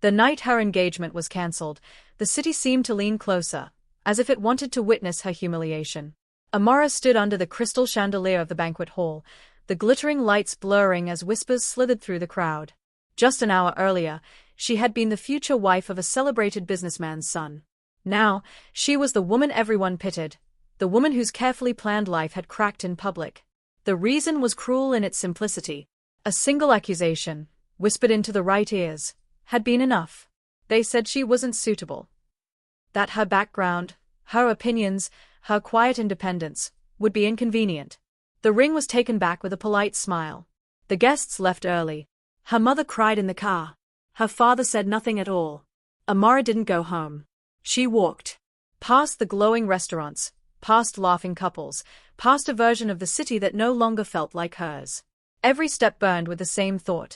The night her engagement was cancelled, the city seemed to lean closer, as if it wanted to witness her humiliation. Amara stood under the crystal chandelier of the banquet hall, the glittering lights blurring as whispers slithered through the crowd. Just an hour earlier, she had been the future wife of a celebrated businessman's son. Now, she was the woman everyone pitied, the woman whose carefully planned life had cracked in public. The reason was cruel in its simplicity. A single accusation, whispered into the right ears, had been enough. They said she wasn't suitable. That her background, her opinions, her quiet independence, would be inconvenient. The ring was taken back with a polite smile. The guests left early. Her mother cried in the car. Her father said nothing at all. Amara didn't go home. She walked. Past the glowing restaurants, past laughing couples, past a version of the city that no longer felt like hers. Every step burned with the same thought.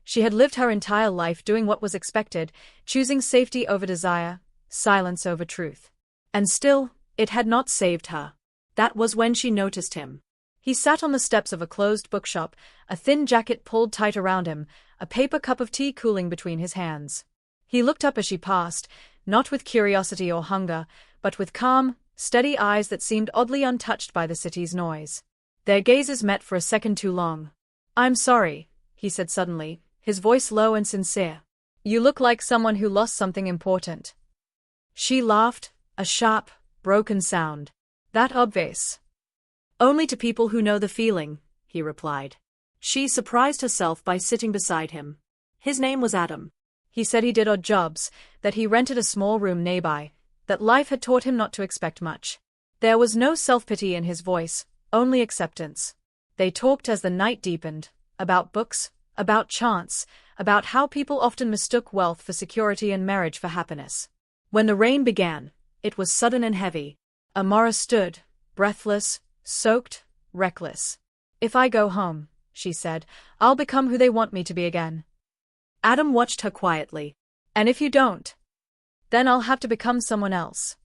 She had lived her entire life doing what was expected, choosing safety over desire, silence over truth. And still, it had not saved her. That was when she noticed him. He sat on the steps of a closed bookshop, a thin jacket pulled tight around him, a paper cup of tea cooling between his hands. He looked up as she passed, not with curiosity or hunger, but with calm, steady eyes that seemed oddly untouched by the city's noise. Their gazes met for a second too long. "I'm sorry," he said suddenly, his voice low and sincere. "You look like someone who lost something important." She laughed, a sharp, broken sound. "That obvious?" "Only to people who know the feeling," he replied. She surprised herself by sitting beside him. His name was Adam. He said he did odd jobs, that he rented a small room nearby, that life had taught him not to expect much. There was no self-pity in his voice, only acceptance. They talked as the night deepened, about books, about chance, about how people often mistook wealth for security and marriage for happiness. When the rain began, it was sudden and heavy. Amara stood, breathless, soaked, reckless. "If I go home," she said, "I'll become who they want me to be again." Adam watched her quietly. "And if you don't? Then I'll have to become someone else."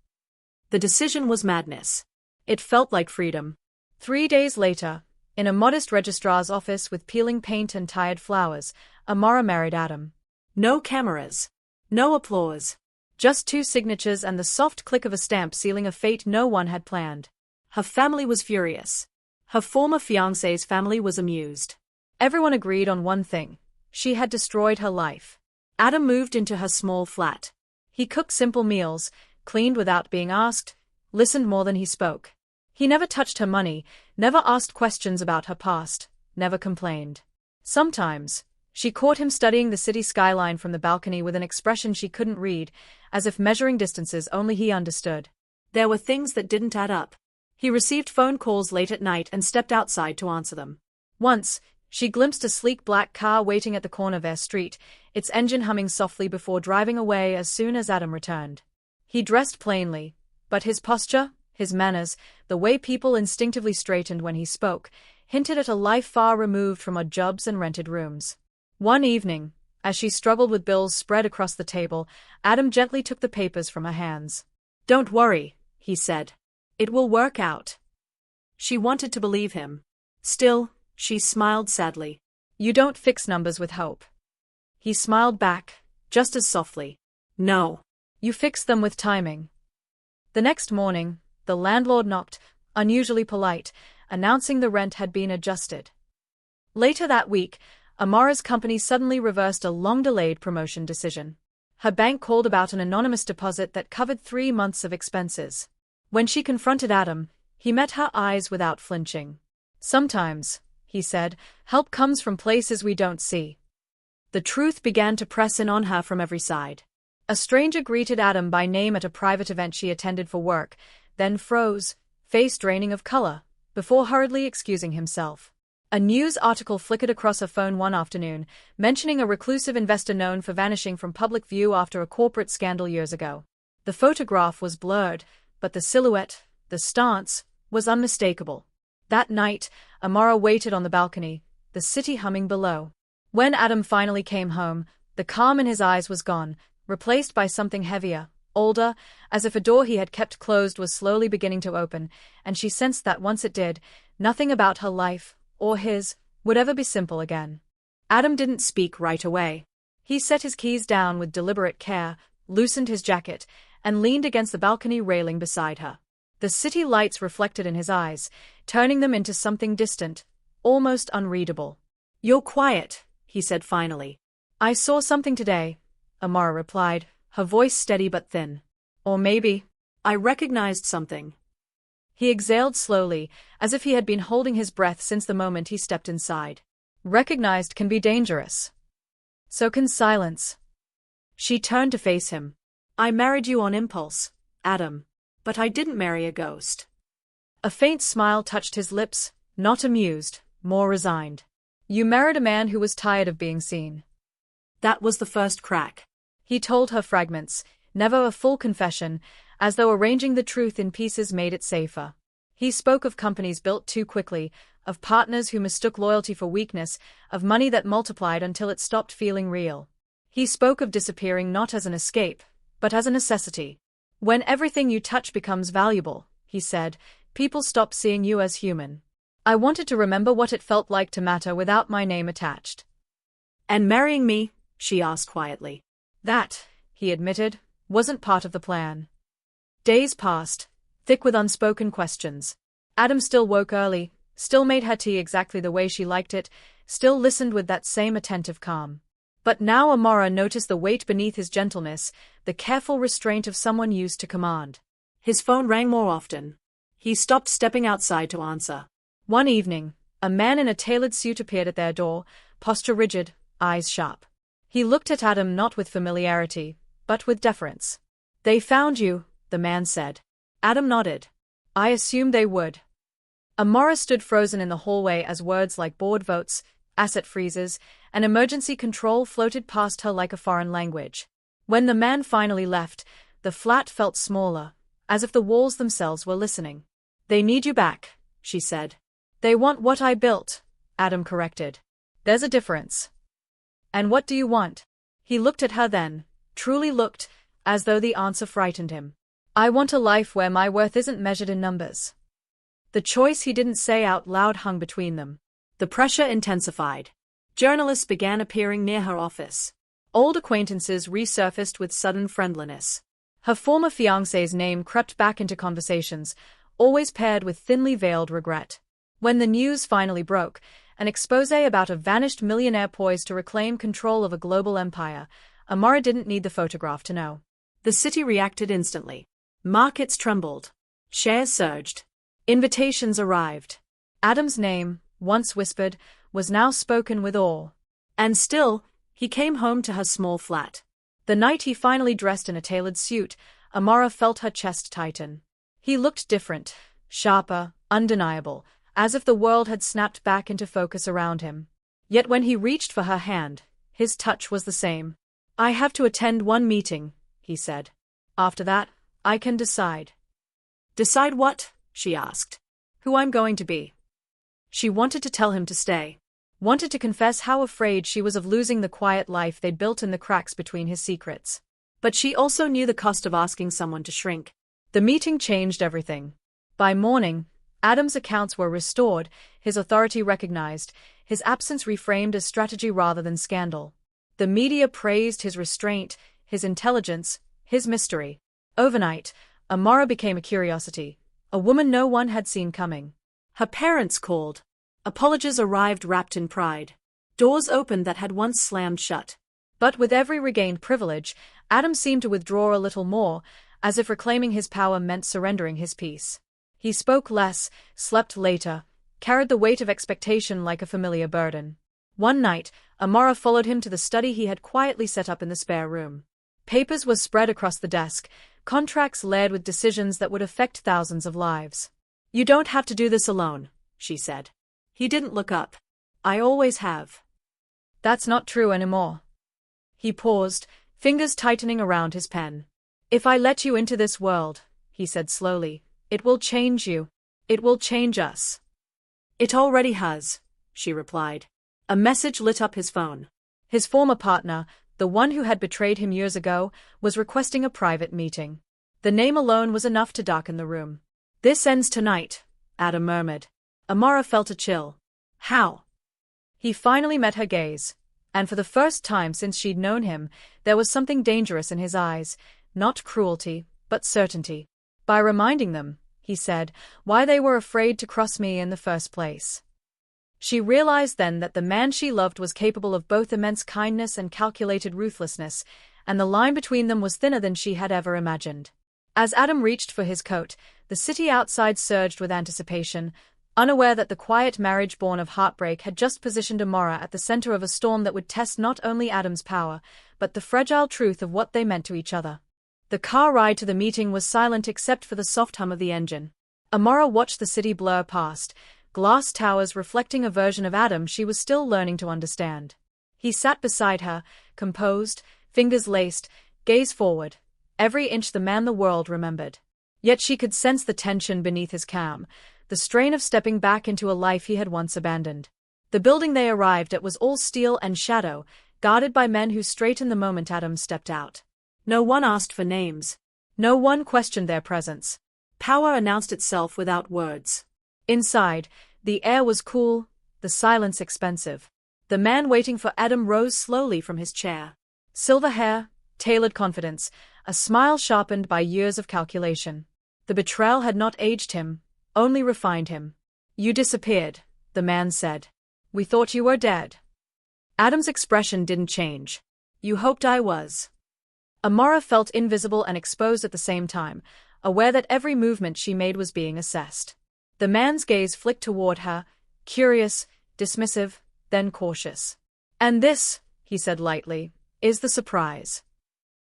The decision was madness. It felt like freedom. 3 days later, in a modest registrar's office with peeling paint and tired flowers, Amara married Adam. No cameras. No applause. Just 2 signatures and the soft click of a stamp sealing a fate no one had planned. Her family was furious. Her former fiancé's family was amused. Everyone agreed on one thing. She had destroyed her life. Adam moved into her small flat. He cooked simple meals, cleaned without being asked, listened more than he spoke. He never touched her money, never asked questions about her past, never complained. Sometimes, she caught him studying the city skyline from the balcony with an expression she couldn't read, as if measuring distances only he understood. There were things that didn't add up. He received phone calls late at night and stepped outside to answer them. Once, she glimpsed a sleek black car waiting at the corner of their street, its engine humming softly before driving away as soon as Adam returned. He dressed plainly, but his posture, his manners, the way people instinctively straightened when he spoke, hinted at a life far removed from odd jobs and rented rooms. One evening, as she struggled with bills spread across the table, Adam gently took the papers from her hands. "Don't worry," he said. "It will work out." She wanted to believe him. Still, she smiled sadly. "You don't fix numbers with hope." He smiled back, just as softly. "No. You fix them with timing." The next morning, the landlord knocked, unusually polite, announcing the rent had been adjusted. Later that week, Amara's company suddenly reversed a long-delayed promotion decision. Her bank called about an anonymous deposit that covered 3 months of expenses. When she confronted Adam, he met her eyes without flinching. "Sometimes," he said, "help comes from places we don't see." The truth began to press in on her from every side. A stranger greeted Adam by name at a private event she attended for work, then froze, face draining of color, before hurriedly excusing himself. A news article flickered across her phone one afternoon, mentioning a reclusive investor known for vanishing from public view after a corporate scandal years ago. The photograph was blurred, but the silhouette, the stance, was unmistakable. That night, Amara waited on the balcony, the city humming below. When Adam finally came home, the calm in his eyes was gone, replaced by something heavier, older, as if a door he had kept closed was slowly beginning to open, and she sensed that once it did, nothing about her life, or his, would ever be simple again. Adam didn't speak right away. He set his keys down with deliberate care, loosened his jacket, and leaned against the balcony railing beside her. The city lights reflected in his eyes, turning them into something distant, almost unreadable. "You're quiet," he said finally. "I saw something today," Amara replied, her voice steady but thin. "Or maybe I recognized something." He exhaled slowly, as if he had been holding his breath since the moment he stepped inside. Recognized can be dangerous. So can silence. She turned to face him. "I married you on impulse, Adam. But I didn't marry a ghost." A faint smile touched his lips, not amused, more resigned. "You married a man who was tired of being seen." That was the first crack. He told her fragments, never a full confession, as though arranging the truth in pieces made it safer. He spoke of companies built too quickly, of partners who mistook loyalty for weakness, of money that multiplied until it stopped feeling real. He spoke of disappearing not as an escape, but as a necessity. "When everything you touch becomes valuable," he said, "people stop seeing you as human." I wanted to remember what it felt like to matter without my name attached. "And marrying me?" she asked quietly. "That," he admitted, "wasn't part of the plan." Days passed, thick with unspoken questions. Adam still woke early, still made her tea exactly the way she liked it, still listened with that same attentive calm. But now Amara noticed the weight beneath his gentleness, the careful restraint of someone used to command. His phone rang more often. He stopped stepping outside to answer. One evening, a man in a tailored suit appeared at their door, posture rigid, eyes sharp. He looked at Adam not with familiarity, but with deference. "They found you," the man said. Adam nodded. "I assumed they would." Amara stood frozen in the hallway as words like board votes, asset freezes, and emergency control floated past her like a foreign language. When the man finally left, the flat felt smaller, as if the walls themselves were listening. "They need you back," she said. "They want what I built," Adam corrected. "There's a difference." "And what do you want?" He looked at her then, truly looked, as though the answer frightened him. "I want a life where my worth isn't measured in numbers." The choice he didn't say out loud hung between them. The pressure intensified. Journalists began appearing near her office. Old acquaintances resurfaced with sudden friendliness. Her former fiancé's name crept back into conversations, always paired with thinly veiled regret. When the news finally broke, an exposé about a vanished millionaire poised to reclaim control of a global empire, Amara didn't need the photograph to know. The city reacted instantly. Markets trembled. Shares surged. Invitations arrived. Adam's name, once whispered, was now spoken with awe. And still, he came home to her small flat. The night he finally dressed in a tailored suit, Amara felt her chest tighten. He looked different, sharper, undeniable, as if the world had snapped back into focus around him. Yet when he reached for her hand, his touch was the same. "I have to attend one meeting," he said. "After that, I can decide." "Decide what?" she asked. "Who I'm going to be." She wanted to tell him to stay. Wanted to confess how afraid she was of losing the quiet life they'd built in the cracks between his secrets. But she also knew the cost of asking someone to shrink. The meeting changed everything. By morning, Adam's accounts were restored, his authority recognized, his absence reframed as strategy rather than scandal. The media praised his restraint, his intelligence, his mystery. Overnight, Amara became a curiosity, a woman no one had seen coming. Her parents called. Apologies arrived wrapped in pride. Doors opened that had once slammed shut. But with every regained privilege, Adam seemed to withdraw a little more, as if reclaiming his power meant surrendering his peace. He spoke less, slept later, carried the weight of expectation like a familiar burden. One night, Amara followed him to the study he had quietly set up in the spare room. Papers were spread across the desk, contracts layered with decisions that would affect thousands of lives. "You don't have to do this alone," she said. He didn't look up. "I always have." "That's not true anymore." He paused, fingers tightening around his pen. "If I let you into this world," he said slowly, "it will change you. It will change us." "It already has," she replied. A message lit up his phone. His former partner, the one who had betrayed him years ago, was requesting a private meeting. The name alone was enough to darken the room. "This ends tonight," Adam murmured. Amara felt a chill. "How?" He finally met her gaze. And for the first time since she'd known him, there was something dangerous in his eyes, not cruelty, but certainty. By reminding them, he said, why they were afraid to cross me in the first place. She realized then that the man she loved was capable of both immense kindness and calculated ruthlessness, and the line between them was thinner than she had ever imagined. As Adam reached for his coat, the city outside surged with anticipation, unaware that the quiet marriage born of heartbreak had just positioned Amara at the center of a storm that would test not only Adam's power, but the fragile truth of what they meant to each other. The car ride to the meeting was silent except for the soft hum of the engine. Amara watched the city blur past, glass towers reflecting a version of Adam she was still learning to understand. He sat beside her, composed, fingers laced, gaze forward, every inch the man the world remembered. Yet she could sense the tension beneath his calm, the strain of stepping back into a life he had once abandoned. The building they arrived at was all steel and shadow, guarded by men who straightened the moment Adam stepped out. No one asked for names. No one questioned their presence. Power announced itself without words. Inside, the air was cool, the silence expensive. The man waiting for Adam rose slowly from his chair. Silver hair, tailored confidence, a smile sharpened by years of calculation. The betrayal had not aged him, only refined him. You disappeared, the man said. We thought you were dead. Adam's expression didn't change. You hoped I was. Amara felt invisible and exposed at the same time, aware that every movement she made was being assessed. The man's gaze flicked toward her, curious, dismissive, then cautious. And this, he said lightly, is the surprise.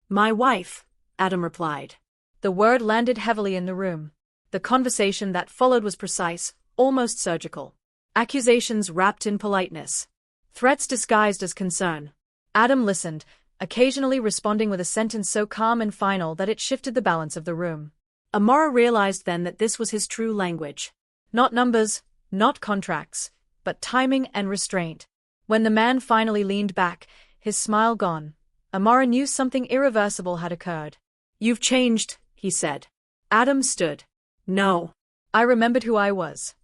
My wife, Adam replied. The word landed heavily in the room. The conversation that followed was precise, almost surgical. Accusations wrapped in politeness. Threats disguised as concern. Adam listened, occasionally responding with a sentence so calm and final that it shifted the balance of the room. Amara realized then that this was his true language. Not numbers, not contracts, but timing and restraint. When the man finally leaned back, his smile gone, Amara knew something irreversible had occurred. You've changed, he said. Adam stood. No. I remembered who I was.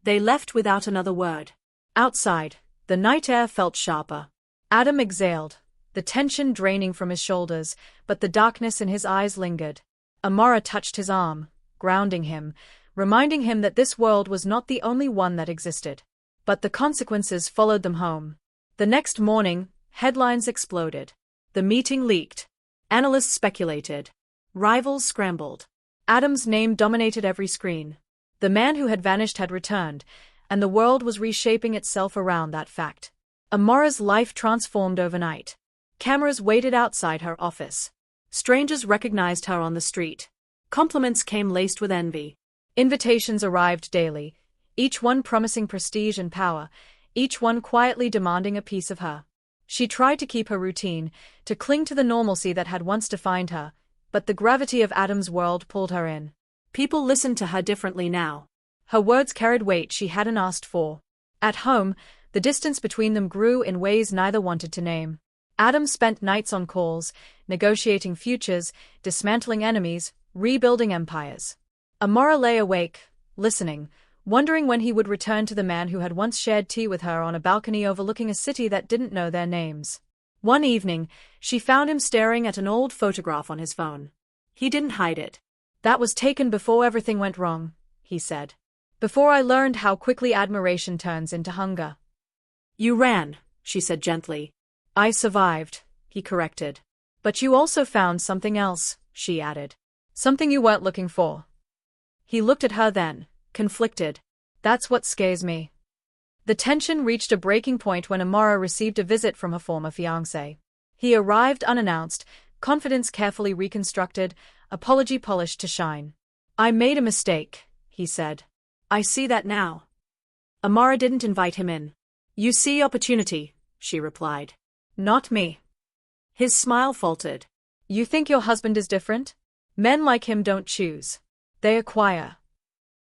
They left without another word. Outside, the night air felt sharper. Adam exhaled, the tension draining from his shoulders, but the darkness in his eyes lingered. Amara touched his arm, grounding him, reminding him that this world was not the only one that existed. But the consequences followed them home. The next morning, headlines exploded. The meeting leaked. Analysts speculated. Rivals scrambled. Adam's name dominated every screen. The man who had vanished had returned, and the world was reshaping itself around that fact. Amara's life transformed overnight. Cameras waited outside her office. Strangers recognized her on the street. Compliments came laced with envy. Invitations arrived daily, each one promising prestige and power, each one quietly demanding a piece of her. She tried to keep her routine, to cling to the normalcy that had once defined her, but the gravity of Adam's world pulled her in. People listened to her differently now. Her words carried weight she hadn't asked for. At home, the distance between them grew in ways neither wanted to name. Adam spent nights on calls, negotiating futures, dismantling enemies, rebuilding empires. Amara lay awake, listening, wondering when he would return to the man who had once shared tea with her on a balcony overlooking a city that didn't know their names. One evening, she found him staring at an old photograph on his phone. He didn't hide it. That was taken before everything went wrong, he said. Before I learned how quickly admiration turns into hunger. You ran, she said gently. I survived, he corrected. But you also found something else, she added. Something you weren't looking for. He looked at her then, conflicted. That's what scares me. The tension reached a breaking point when Amara received a visit from her former fiancé. He arrived unannounced, confidence carefully reconstructed, apology polished to shine. I made a mistake, he said. I see that now. Amara didn't invite him in. You see opportunity, she replied. Not me. His smile faltered. You think your husband is different? Men like him don't choose. They acquire.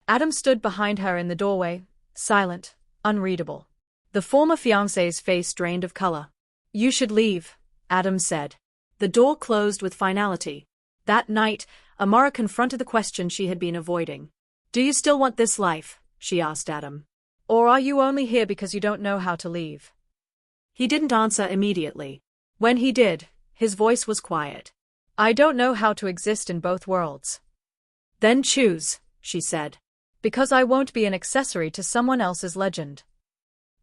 Adam stood behind her in the doorway, silent, unreadable. The former fiancé's face drained of color. You should leave, Adam said. The door closed with finality. That night, Amara confronted the question she had been avoiding. Do you still want this life? She asked Adam. Or are you only here because you don't know how to leave? He didn't answer immediately. When he did, his voice was quiet. I don't know how to exist in both worlds. Then choose, she said. Because I won't be an accessory to someone else's legend.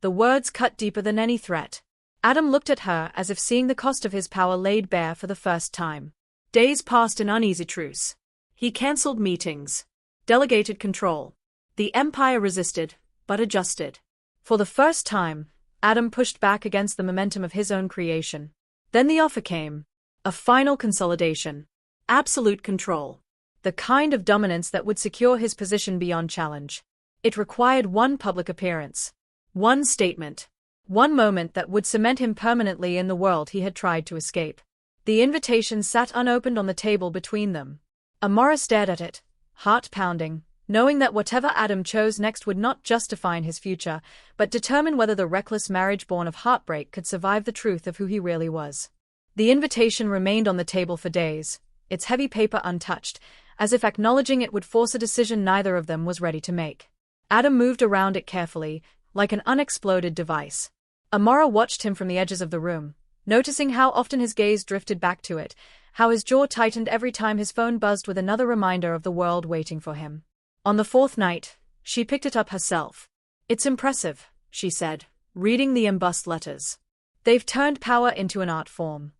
The words cut deeper than any threat. Adam looked at her as if seeing the cost of his power laid bare for the first time. Days passed in uneasy truce. He cancelled meetings, delegated control. The empire resisted, but adjusted. For the first time, Adam pushed back against the momentum of his own creation. Then the offer came. A final consolidation. Absolute control. The kind of dominance that would secure his position beyond challenge. It required one public appearance. One statement. One moment that would cement him permanently in the world he had tried to escape. The invitation sat unopened on the table between them. Amara stared at it, heart pounding, knowing that whatever Adam chose next would not just define his future, but determine whether the reckless marriage born of heartbreak could survive the truth of who he really was. The invitation remained on the table for days, its heavy paper untouched, as if acknowledging it would force a decision neither of them was ready to make. Adam moved around it carefully, like an unexploded device. Amara watched him from the edges of the room, noticing how often his gaze drifted back to it, how his jaw tightened every time his phone buzzed with another reminder of the world waiting for him. On the fourth night, she picked it up herself. It's impressive, she said, reading the embossed letters. They've turned power into an art form.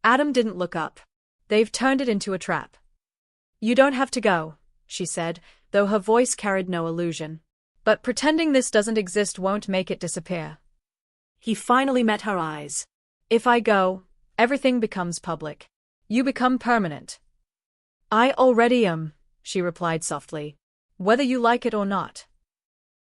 Adam didn't look up. They've turned it into a trap. You don't have to go, she said, though her voice carried no illusion. But pretending this doesn't exist won't make it disappear. He finally met her eyes. If I go, everything becomes public. You become permanent. I already am, she replied softly. Whether you like it or not.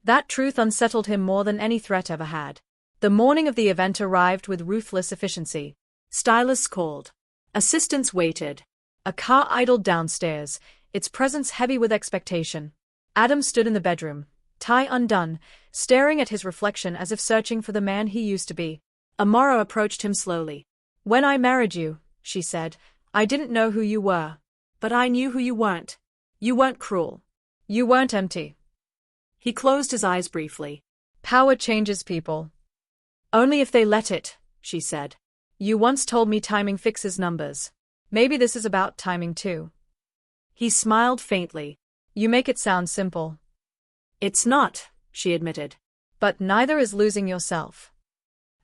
That truth unsettled him more than any threat ever had. The morning of the event arrived with ruthless efficiency. Stylists called. Assistants waited. A car idled downstairs, its presence heavy with expectation. Adam stood in the bedroom, tie undone, staring at his reflection as if searching for the man he used to be. Amara approached him slowly. When I married you, she said, I didn't know who you were. But I knew who you weren't. You weren't cruel. You weren't empty. He closed his eyes briefly. Power changes people. Only if they let it, she said. You once told me timing fixes numbers. Maybe this is about timing too. He smiled faintly. You make it sound simple. It's not, she admitted. But neither is losing yourself.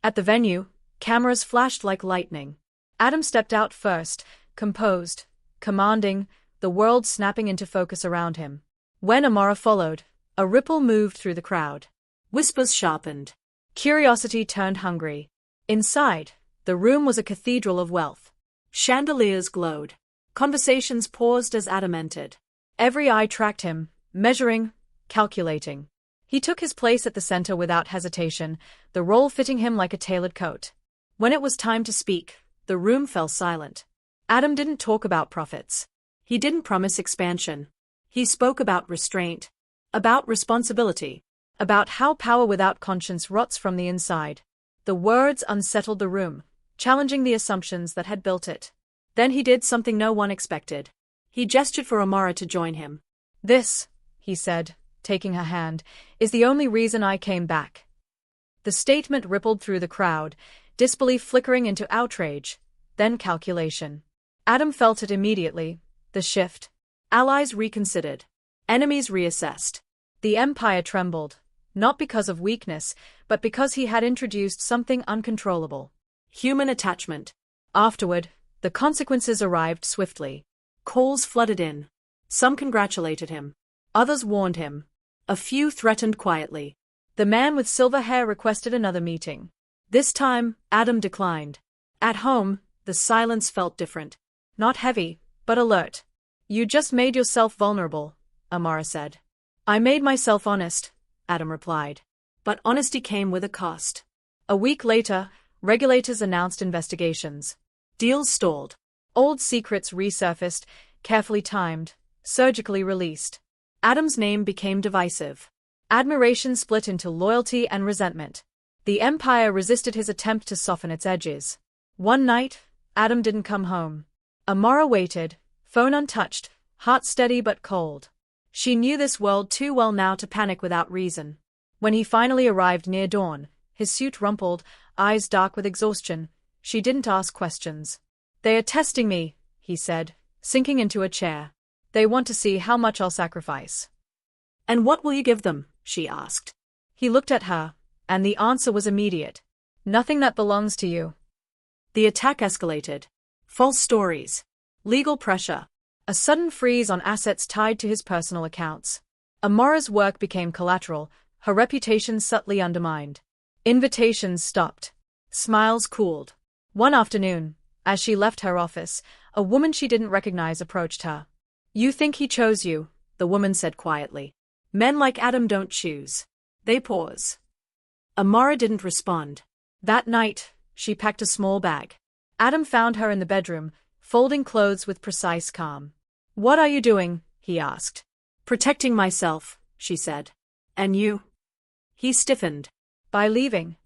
At the venue, cameras flashed like lightning. Adam stepped out first, composed, commanding, the world snapping into focus around him. When Amara followed, a ripple moved through the crowd. Whispers sharpened. Curiosity turned hungry. Inside, the room was a cathedral of wealth. Chandeliers glowed. Conversations paused as Adam entered. Every eye tracked him, measuring, calculating. He took his place at the center without hesitation, the role fitting him like a tailored coat. When it was time to speak, the room fell silent. Adam didn't talk about profits. He didn't promise expansion. He spoke about restraint, about responsibility, about how power without conscience rots from the inside. The words unsettled the room, challenging the assumptions that had built it. Then he did something no one expected. He gestured for Amara to join him. This, he said, taking her hand, is the only reason I came back. The statement rippled through the crowd, disbelief flickering into outrage, then calculation. Adam felt it immediately, the shift. Allies reconsidered. Enemies reassessed. The empire trembled, not because of weakness, but because he had introduced something uncontrollable. Human attachment. Afterward, the consequences arrived swiftly. Calls flooded in. Some congratulated him. Others warned him. A few threatened quietly. The man with silver hair requested another meeting. This time, Adam declined. At home, the silence felt different. Not heavy, but alert. You just made yourself vulnerable, Amara said. I made myself honest, Adam replied. But honesty came with a cost. A week later, regulators announced investigations. Deals stalled. Old secrets resurfaced, carefully timed, surgically released. Adam's name became divisive. Admiration split into loyalty and resentment. The empire resisted his attempt to soften its edges. One night, Adam didn't come home. Amara waited, phone untouched, heart steady but cold. She knew this world too well now to panic without reason. When he finally arrived near dawn, his suit rumpled, eyes dark with exhaustion. She didn't ask questions. They are testing me, he said, sinking into a chair. They want to see how much I'll sacrifice. And what will you give them? She asked. He looked at her, and the answer was immediate. Nothing that belongs to you. The attack escalated. False stories. Legal pressure. A sudden freeze on assets tied to his personal accounts. Amora's work became collateral, her reputation subtly undermined. Invitations stopped. Smiles cooled. One afternoon, as she left her office, a woman she didn't recognize approached her. You think he chose you, the woman said quietly. Men like Adam don't choose. They pause. Amora didn't respond. That night, she packed a small bag. Adam found her in the bedroom, folding clothes with precise calm. What are you doing? He asked. Protecting myself, she said. And you? He stiffened. By leaving.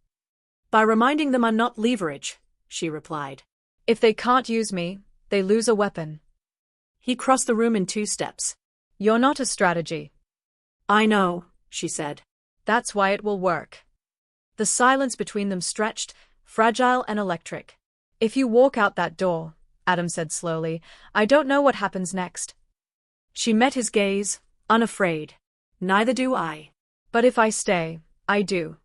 By reminding them I'm not leverage, she replied. If they can't use me, they lose a weapon. He crossed the room in 2 steps. You're not a strategy. I know, she said. That's why it will work. The silence between them stretched, fragile and electric. If you walk out that door, Adam said slowly, I don't know what happens next. She met his gaze, unafraid. Neither do I. But if I stay, I do.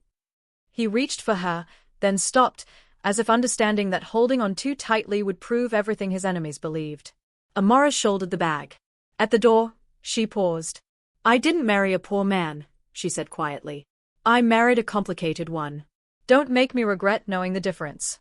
He reached for her, then stopped, as if understanding that holding on too tightly would prove everything his enemies believed. Amora shouldered the bag. At the door, she paused. I didn't marry a poor man, she said quietly. I married a complicated one. Don't make me regret knowing the difference.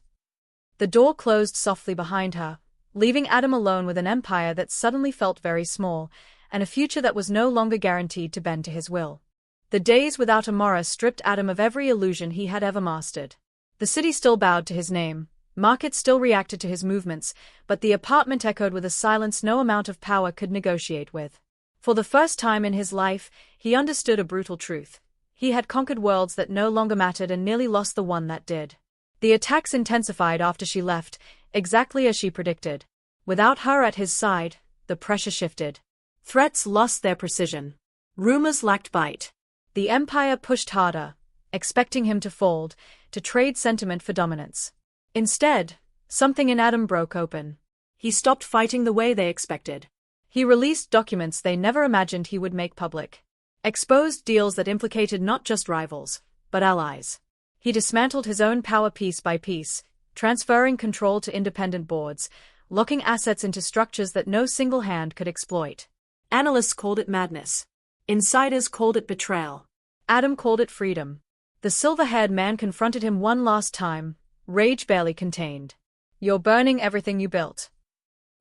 The door closed softly behind her, leaving Adam alone with an empire that suddenly felt very small, and a future that was no longer guaranteed to bend to his will. The days without Amora stripped Adam of every illusion he had ever mastered. The city still bowed to his name, markets still reacted to his movements, but the apartment echoed with a silence no amount of power could negotiate with. For the first time in his life, he understood a brutal truth. He had conquered worlds that no longer mattered and nearly lost the one that did. The attacks intensified after she left, exactly as she predicted. Without her at his side, the pressure shifted. Threats lost their precision. Rumors lacked bite. The empire pushed harder, expecting him to fold, to trade sentiment for dominance. Instead, something in Adam broke open. He stopped fighting the way they expected. He released documents they never imagined he would make public. Exposed deals that implicated not just rivals, but allies. He dismantled his own power piece by piece, transferring control to independent boards, locking assets into structures that no single hand could exploit. Analysts called it madness. Insiders called it betrayal. Adam called it freedom. The silver-haired man confronted him one last time, rage barely contained. You're burning everything you built.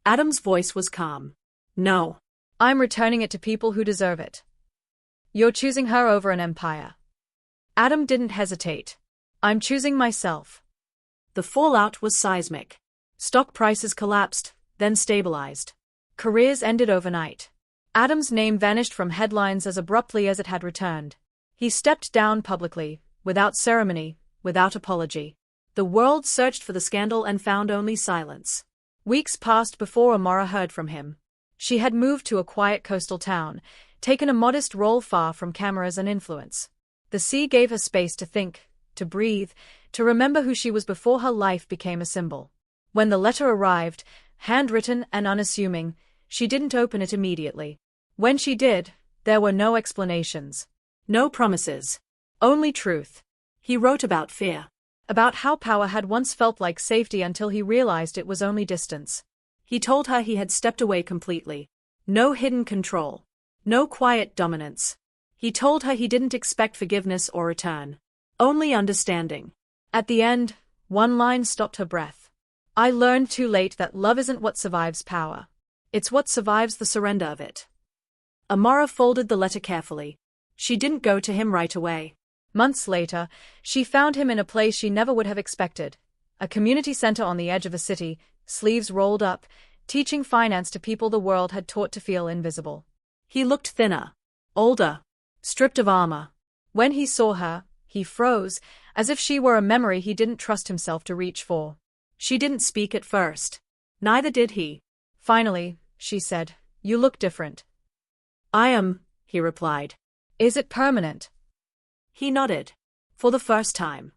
Adam's voice was calm. No. I'm returning it to people who deserve it. You're choosing her over an empire. Adam didn't hesitate. I'm choosing myself. The fallout was seismic. Stock prices collapsed, then stabilized. Careers ended overnight. Adam's name vanished from headlines as abruptly as it had returned. He stepped down publicly, without ceremony, without apology. The world searched for the scandal and found only silence. Weeks passed before Amora heard from him. She had moved to a quiet coastal town, taken a modest role far from cameras and influence. The sea gave her space to think, to breathe, to remember who she was before her life became a symbol. When the letter arrived, handwritten and unassuming, she didn't open it immediately. When she did, there were no explanations. No promises. Only truth. He wrote about fear. About how power had once felt like safety until he realized it was only distance. He told her he had stepped away completely. No hidden control. No quiet dominance. He told her he didn't expect forgiveness or return. Only understanding. At the end, one line stopped her breath. I learned too late that love isn't what survives power. It's what survives the surrender of it. Amora folded the letter carefully. She didn't go to him right away. Months later, she found him in a place she never would have expected. A community center on the edge of a city, sleeves rolled up, teaching finance to people the world had taught to feel invisible. He looked thinner, older, stripped of armor. When he saw her, he froze, as if she were a memory he didn't trust himself to reach for. She didn't speak at first. Neither did he. Finally, she said, You look different. I am, he replied. Is it permanent? He nodded. For the first time.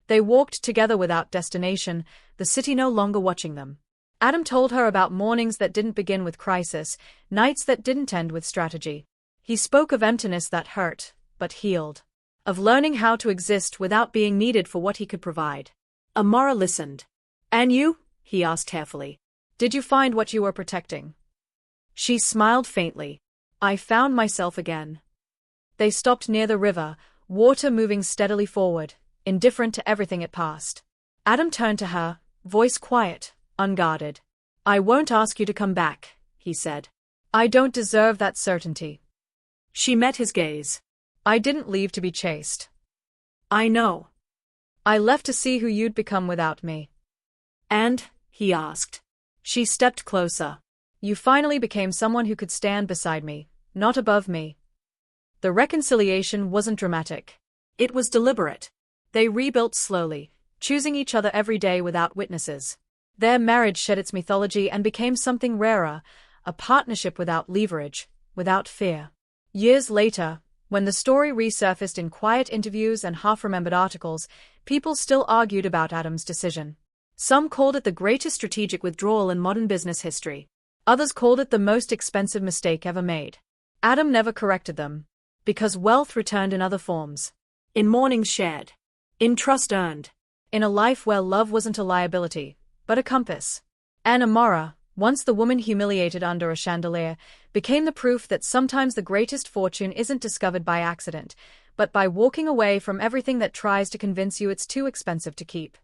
They walked together without destination, the city no longer watching them. Adam told her about mornings that didn't begin with crisis, nights that didn't end with strategy. He spoke of emptiness that hurt, but healed. Of learning how to exist without being needed for what he could provide. Amara listened. "And you?" he asked carefully. "Did you find what you were protecting?" She smiled faintly. "I found myself again." They stopped near the river, water moving steadily forward, indifferent to everything it passed. Adam turned to her, voice quiet, unguarded. "I won't ask you to come back," he said. "I don't deserve that certainty." She met his gaze. "I didn't leave to be chased." "I know." "I left to see who you'd become without me." "And?" he asked. She stepped closer. "You finally became someone who could stand beside me, not above me." The reconciliation wasn't dramatic. It was deliberate. They rebuilt slowly, choosing each other every day without witnesses. Their marriage shed its mythology and became something rarer, a partnership without leverage, without fear. Years later, when the story resurfaced in quiet interviews and half-remembered articles, people still argued about Adam's decision. Some called it the greatest strategic withdrawal in modern business history. Others called it the most expensive mistake ever made. Adam never corrected them, because wealth returned in other forms. In mornings shared. In trust earned. In a life where love wasn't a liability, but a compass. And Amara, once the woman humiliated under a chandelier, became the proof that sometimes the greatest fortune isn't discovered by accident, but by walking away from everything that tries to convince you it's too expensive to keep.